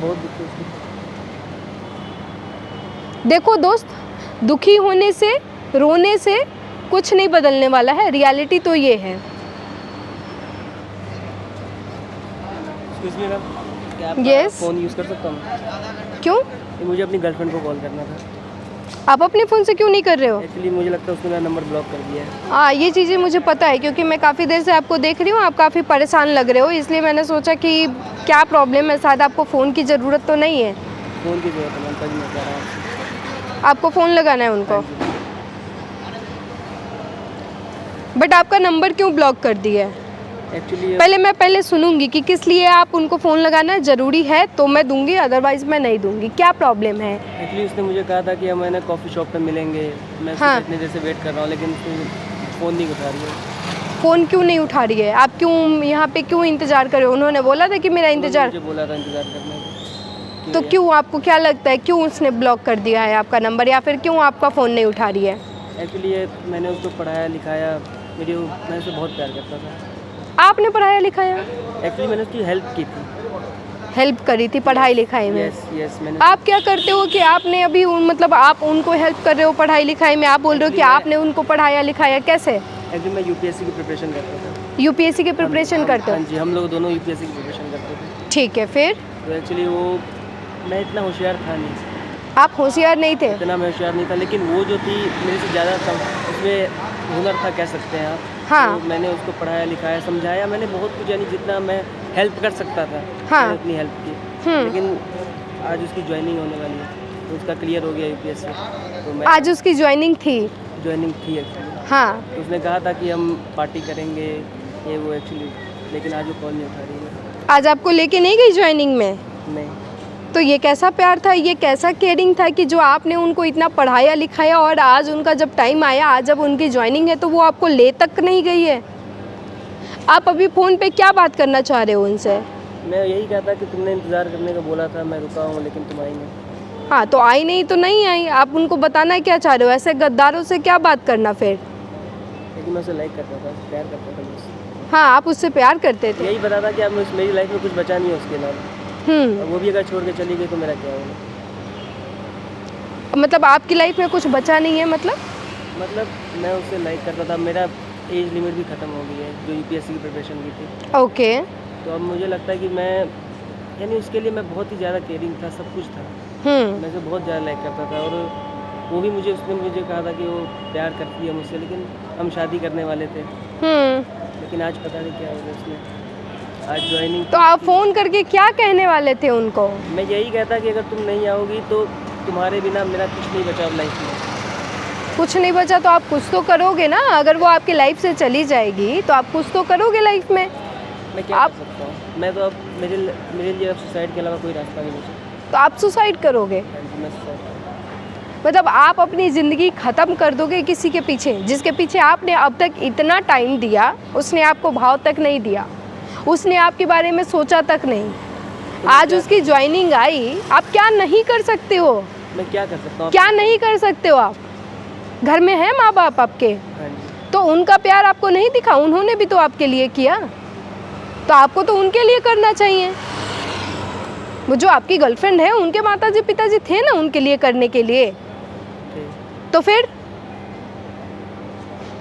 बहुत दुख है उसको। देखो दोस्त, दुखी होने से, रोने से कुछ नहीं बदलने वाला है, रियलिटी तो ये है। एक्सक्यूज मी मैम, क्या आपका Yes. फ़ोन यूज़ कर सकता हूँ? क्यों? ये मुझे अपनी गर्लफ्रेंड को कॉल करना था। आप अपने फ़ोन से क्यों नहीं कर रहे हो? एक्चुअली मुझे लगता है उसने मेरा नंबर ब्लॉक कर दिया है। हाँ, ये चीज़ें मुझे पता है क्योंकि मैं काफ़ी देर से आपको देख रही हूँ, आप काफ़ी परेशान लग रहे हो, इसलिए मैंने सोचा कि क्या प्रॉब्लम है, शायद आपको फ़ोन की ज़रूरत तो नहीं है। फ़ोन की ज़रूरत है मैम, तभी मैं कह रहा हूँ आपसे। आपको फ़ोन लगाना है उनको, हाँ जी। बट आपका नंबर क्यों ब्लॉक कर दिया है? एक्चुअली पहले सुनूंगी कि किस लिए आप उनको फ़ोन लगाना ज़रूरी है तो मैं दूंगी, अदरवाइज़ मैं नहीं दूंगी। क्या प्रॉब्लम है? एक्चुअली उसने मुझे कहा था कि हम है ना कॉफ़ी शॉप पे मिलेंगे। मैं उसका हाँ। इतनी देर से वेट कर रहा हूँ, लेकिन उसने फ़ोन नहीं उठा रही है। फ़ोन क्यों नहीं उठा रही है? आप क्यों यहाँ पे क्यों इंतज़ार कर रहे हो? उन्होंने बोला था कि मेरा उन्होंने इंतज़ार, मुझे बोला था इंतज़ार करने को। तो क्यों, आपको क्या लगता है क्यों उसने ब्लॉक कर दिया है आपका नंबर, या फिर क्यों आपका फ़ोन नहीं उठा रही है? एक्चुअली ये मैंने उसको पढ़ाया लिखाया, मैं उससे बहुत प्यार करता था। आपने पढ़ाया लिखाया? एक्चुअली मैंने उसकी हेल्प की थी। हेल्प करी थी पढ़ाई लिखाई में? यस मैंने। आप क्या करते हो कि आपने अभी मतलब आप उनको हेल्प कर रहे हो पढ़ाई लिखाई में, आप बोल रहे हो कि आपने उनको पढ़ाया लिखाया, कैसे? एक्चुअली मैं यूपीएससी की प्रिपरेशन करता था। यूपीएससी की प्रिपरेशन करते हाँ हो? जी, हम लोग दोनों यूपीएससी की प्रिपरेशन करते थे। ठीक है, फिर? तो एक्चुअली वो मैं इतना होशियार था नहीं, आप होशियार नहीं थे? इतना मैं होशियार नहीं था, लेकिन वो जो थी मेरे से ज़्यादा कम, उसमें हुनर था कह सकते हैं आप। हाँ। तो मैंने उसको पढ़ाया लिखाया समझाया, मैंने बहुत कुछ, यानी जितना मैं हेल्प कर सकता था हाँ। मैंने उतनी हेल्प की। लेकिन आज उसकी ज्वाइनिंग होने वाली है, तो उसका क्लियर हो गया यूपीएससी। तो मैं आज उसकी ज्वाइनिंग थी? ज्वाइनिंग थी एक्चुअली। हाँ। तो उसने कहा था कि हम पार्टी करेंगे ये वो एक्चुअली, लेकिन आज वो कॉल नहीं उठा रही है। आज आपको लेके नहीं गई ज्वाइनिंग में? नहीं। तो ये कैसा प्यार था, ये कैसा केयरिंग था कि जो आपने उनको इतना पढ़ाया लिखाया और आज उनका जब टाइम आया, आज जब उनकी ज्वाइनिंग है तो वो आपको ले तक नहीं गई है? आप अभी फ़ोन पे क्या बात करना चाह रहे हो उनसे? मैं यही कहता कि तुमने इंतज़ार करने का बोला था, मैं रुका हूँ, लेकिन तुम आई नहीं। हाँ, तो आई नहीं तो नहीं आई, आप उनको बताना क्या चाह रहे हो? ऐसे गद्दारों से क्या बात करना फिर? लेकिन मैं उसे लाइक करता था, प्यार करता था मुझसे। हाँ, आप उससे प्यार करते थे। यही बता था कि अब मेरी लाइफ में कुछ बचा नहीं है उसके अलावा। अब वो भी अगर छोड़ के चली गई तो मेरा क्या होगा? मतलब आपकी लाइफ में कुछ बचा नहीं है मतलब? मतलब मैं उससे लाइक करता था, मेरा एज लिमिट भी ख़त्म हो गई है जो यूपीएससी की प्रिपरेशन की थी। ओके। तो अब मुझे लगता है कि मैं, यानी उसके लिए मैं बहुत ही ज़्यादा केयरिंग था, सब कुछ था। मैं उसे बहुत ज़्यादा लाइक करता था, और वो भी उसने मुझे कहा था कि वो प्यार करती है मुझसे, लेकिन हम शादी करने वाले थे। लेकिन आज पता नहीं क्या हो गया उसमें। आज ज्वाइनिंग। तो आप फ़ोन करके क्या कहने वाले थे उनको? मैं यही कहता कि अगर तुम नहीं आओगी तो तुम्हारे बिना मेरा कुछ नहीं बचा लाइफ में। कुछ नहीं बचा तो आप कुछ तो करोगे ना, अगर वो आपकी लाइफ से चली जाएगी तो आप कुछ तो करोगे लाइफ में। मैं क्या कर सकता हूँ? मैं तो अब मेरे लिए अब सुसाइड के अलावा कोई रास्ता नहीं बचा। तो आप सुसाइड करोगे? हाँ जी, मैं सुसाइड करूँगा। मतलब आप अपनी ज़िंदगी ख़त्म कर दोगे किसी के पीछे, जिसके पीछे आपने अब तक इतना टाइम दिया, उसने आपको भाव तक नहीं दिया, उसने आपके बारे में सोचा तक नहीं। आज उसकी ज्वाइनिंग आई, आप क्या नहीं कर सकते हो? मैं क्या कर सकता हूँ? क्या नहीं कर सकते हो आप? घर में है माँ बाप आपके, हाँ जी। तो उनका प्यार आपको नहीं दिखा? उन्होंने भी तो आपके लिए किया, तो आपको तो उनके लिए करना चाहिए। वो जो आपकी गर्लफ्रेंड है, उनके माताजी पिताजी थे ना उनके लिए करने के लिए, तो फिर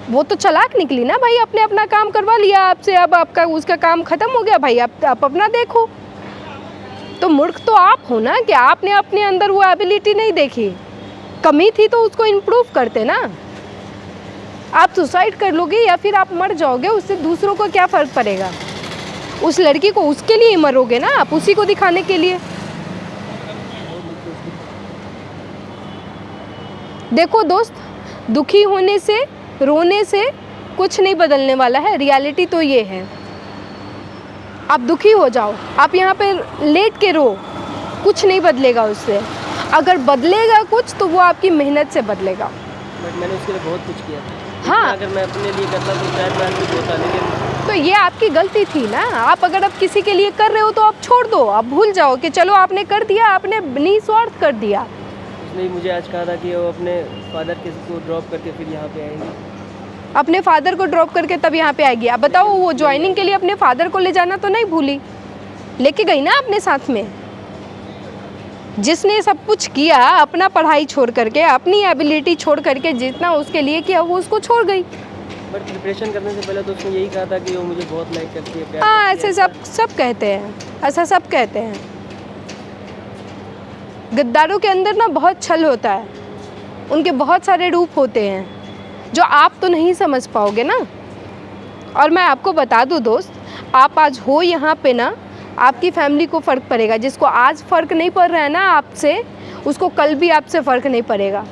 वो तो चालाक निकली ना भाई, अपने अपना काम करवा लिया आपसे, अब आपका उसका काम खत्म हो गया भाई, आप अपना देखो। तो मूर्ख तो आप हो ना कि आपने अपने अंदर वो एबिलिटी नहीं देखी, कमी थी तो उसको इम्प्रूव करते ना। आप सुसाइड कर लोगे या फिर आप मर जाओगे, उससे दूसरों को क्या फ़र्क पड़ेगा? उस लड़की को उसके लिए ही मरोगे ना आप, उसी को दिखाने के लिए। देखो दोस्त, दुखी होने से, रोने से कुछ नहीं बदलने वाला है, रियलिटी तो ये है। आप दुखी हो जाओ, आप यहाँ पे लेट के रो, कुछ नहीं बदलेगा उससे। अगर बदलेगा कुछ तो वो आपकी मेहनत से बदलेगा। बट मैंने उसके लिए बहुत कुछ किया था। हाँ, अगर मैं अपने लिए करता तो शायद मैं कुछ होता, लेकिन तो ये आपकी गलती थी ना। आप अगर अब किसी के लिए कर रहे हो तो आप छोड़ दो, आप भूल जाओ कि चलो आपने कर दिया, आपने निस्वार्थ कर दिया। उसने मुझे आज कहा था कि वो अपने फादर को ड्रॉप करके फिर यहाँ पे आएंगे। अपने फादर को ड्रॉप करके तब यहाँ पे आएगी? अब बताओ, वो ज्वाइनिंग के लिए अपने फादर को ले जाना तो नहीं भूली, लेके गई ना अपने साथ में। जिसने सब कुछ किया, अपना पढ़ाई छोड़ करके, अपनी एबिलिटी छोड़ करके, जितना उसके लिए किया वो उसको छोड़ गई। बट प्रिपरेशन करने से पहले तो उसने यही कहा था कि वो मुझे बहुत लाइक करती है, प्यार हाँ, करती है। ऐसे सब कहते हैं, ऐसा सब कहते हैं। गद्दारों के अंदर ना बहुत छल होता है, उनके बहुत सारे रूप होते हैं जो आप तो नहीं समझ पाओगे ना। और मैं आपको बता दूं दोस्त, आप आज हो यहाँ पे ना, आपकी फैमिली को फ़र्क पड़ेगा। जिसको आज फ़र्क नहीं पड़ रहा है ना आपसे, उसको कल भी आपसे फ़र्क नहीं पड़ेगा।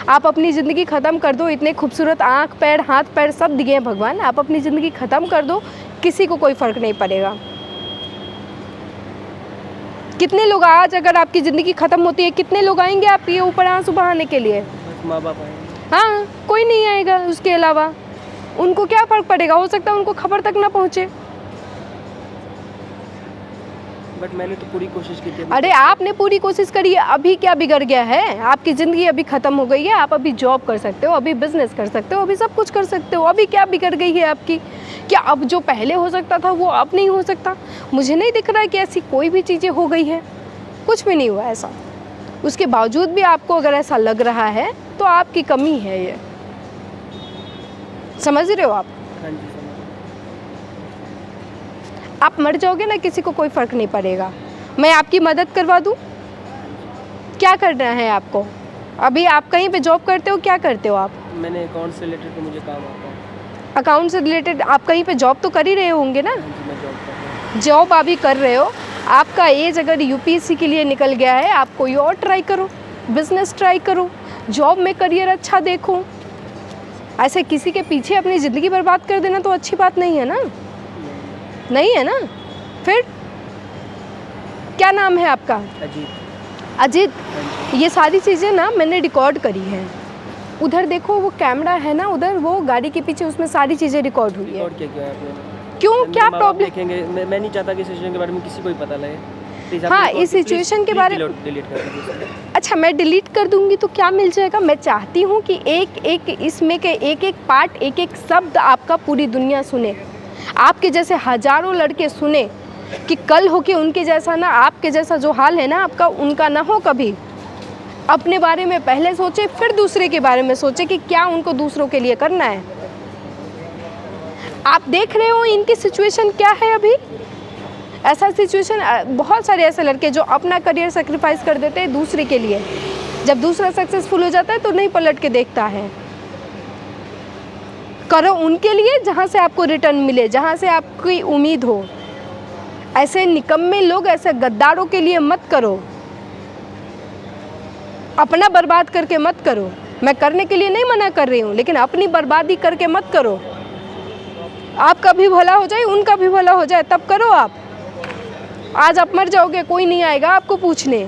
आप अपनी ज़िंदगी ख़त्म कर दो, इतने खूबसूरत आँख पैर हाथ पैर सब दिए हैं भगवान, आप अपनी ज़िंदगी ख़त्म कर दो, किसी को कोई फ़र्क नहीं पड़ेगा। कितने लोग आज अगर आपकी ज़िंदगी ख़त्म होती है, कितने लोग आएंगे आपके ऊपर आंसू बहाने के लिए? बस माँ बाप आए। हाँ, कोई नहीं आएगा। उसके अलावा उनको क्या फ़र्क पड़ेगा? हो सकता है उनको खबर तक ना पहुँचे। बट मैंने तो पूरी कोशिश की थी। अरे आपने पूरी कोशिश करी है, अभी क्या बिगड़ गया है? आपकी ज़िंदगी अभी ख़त्म हो गई है, आप अभी जॉब कर सकते हो, अभी बिजनेस कर सकते हो, अभी सब कुछ कर सकते हो। अभी क्या बिगड़ गई है आपकी? क्या अब जो पहले हो सकता था वो अब नहीं हो सकता? मुझे नहीं दिख रहा है कि ऐसी कोई भी चीज़ें हो गई है, कुछ भी नहीं हुआ ऐसा। उसके बावजूद भी आपको अगर ऐसा लग रहा है तो आपकी कमी है ये, समझ रहे हो आप? हाँ जी, समझ। आप मर जाओगे ना, किसी को कोई फ़र्क नहीं पड़ेगा। मैं आपकी मदद करवा दूँ? क्या करना है आपको? अभी आप कहीं पे जॉब करते हो, क्या करते हो आप? मैंने अकाउंट से रिलेटेड तो मुझे काम आता है। अकाउंट से रिलेटेड आप कहीं पे जॉब तो कर ही रहे होंगे ना? हाँ जी, मैं जॉब कर रहा हूँ। जॉब अभी कर रहे हो, आपका एज अगर यूपीएससी के लिए निकल गया है, आप कोई और ट्राई करो, बिजनेस ट्राई करो, जॉब में करियर अच्छा देखो। ऐसे किसी के पीछे अपनी ज़िंदगी बर्बाद कर देना तो अच्छी बात नहीं है ना, नहीं है ना? फिर क्या नाम है आपका? अजीत। अजीत। हाँ जी। ये सारी चीज़ें ना मैंने रिकॉर्ड करी हैं। उधर देखो वो कैमरा है ना, उधर वो गाड़ी के पीछे, उसमें सारी चीज़ें रिकॉर्ड हुई है। और क्या है आपने? क्यों, क्या माँ बाप प्रॉब्लम? देखेंगे। मैं नहीं चाहता कि सिचुएशन के बारे में किसी को ही पता लगे। प्लीज़ आप हाँ, रिकॉर्ड इस प्लीज़ सिचुएशन के प्लीज़ बारे डिलीट कर दीजिए। अच्छा, मैं डिलीट कर दूंगी तो क्या मिल जाएगा? मैं चाहती हूँ कि एक एक इसमें के एक एक पार्ट, एक एक शब्द आपका पूरी दुनिया सुने, आपके जैसे हजारों लड़के सुने, कि कल हो के उनके जैसा ना, आपके जैसा जो हाल है ना आपका, उनका ना हो कभी। अपने बारे में पहले सोचे, फिर दूसरे के बारे में सोचे कि क्या उनको दूसरों के लिए करना है। आप देख रहे हो इनकी सिचुएशन क्या है अभी। ऐसा सिचुएशन, बहुत सारे ऐसे लड़के जो अपना करियर सेक्रीफाइस कर देते हैं दूसरे के लिए, जब दूसरा सक्सेसफुल हो जाता है तो नहीं पलट के देखता है। करो उनके लिए जहाँ से आपको रिटर्न मिले, जहाँ से आपकी उम्मीद हो। ऐसे निकम्मे लोग, ऐसे गद्दारों के लिए मत करो, अपना बर्बाद करके मत करो। मैं करने के लिए नहीं मना कर रही हूँ, लेकिन अपनी बर्बादी करके मत करो। आपका भी भला हो जाए, उनका भी भला हो जाए, तब करो आप। आज आप मर जाओगे, कोई नहीं आएगा आपको पूछने।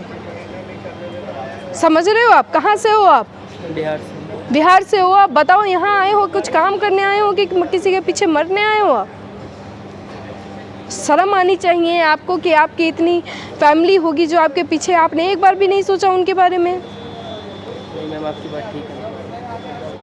समझ रहे हो आप? कहाँ से हो आप? बिहार से। बिहार से हो आप? बताओ, यहाँ आए हो कुछ काम करने आए हो कि किसी के पीछे मरने आए हो आप? शर्म आनी चाहिए आपको कि आपकी इतनी फैमिली होगी जो आपके पीछे, आपने एक बार भी नहीं सोचा उनके बारे में। नहीं मैम, आपकी बात ठीक है।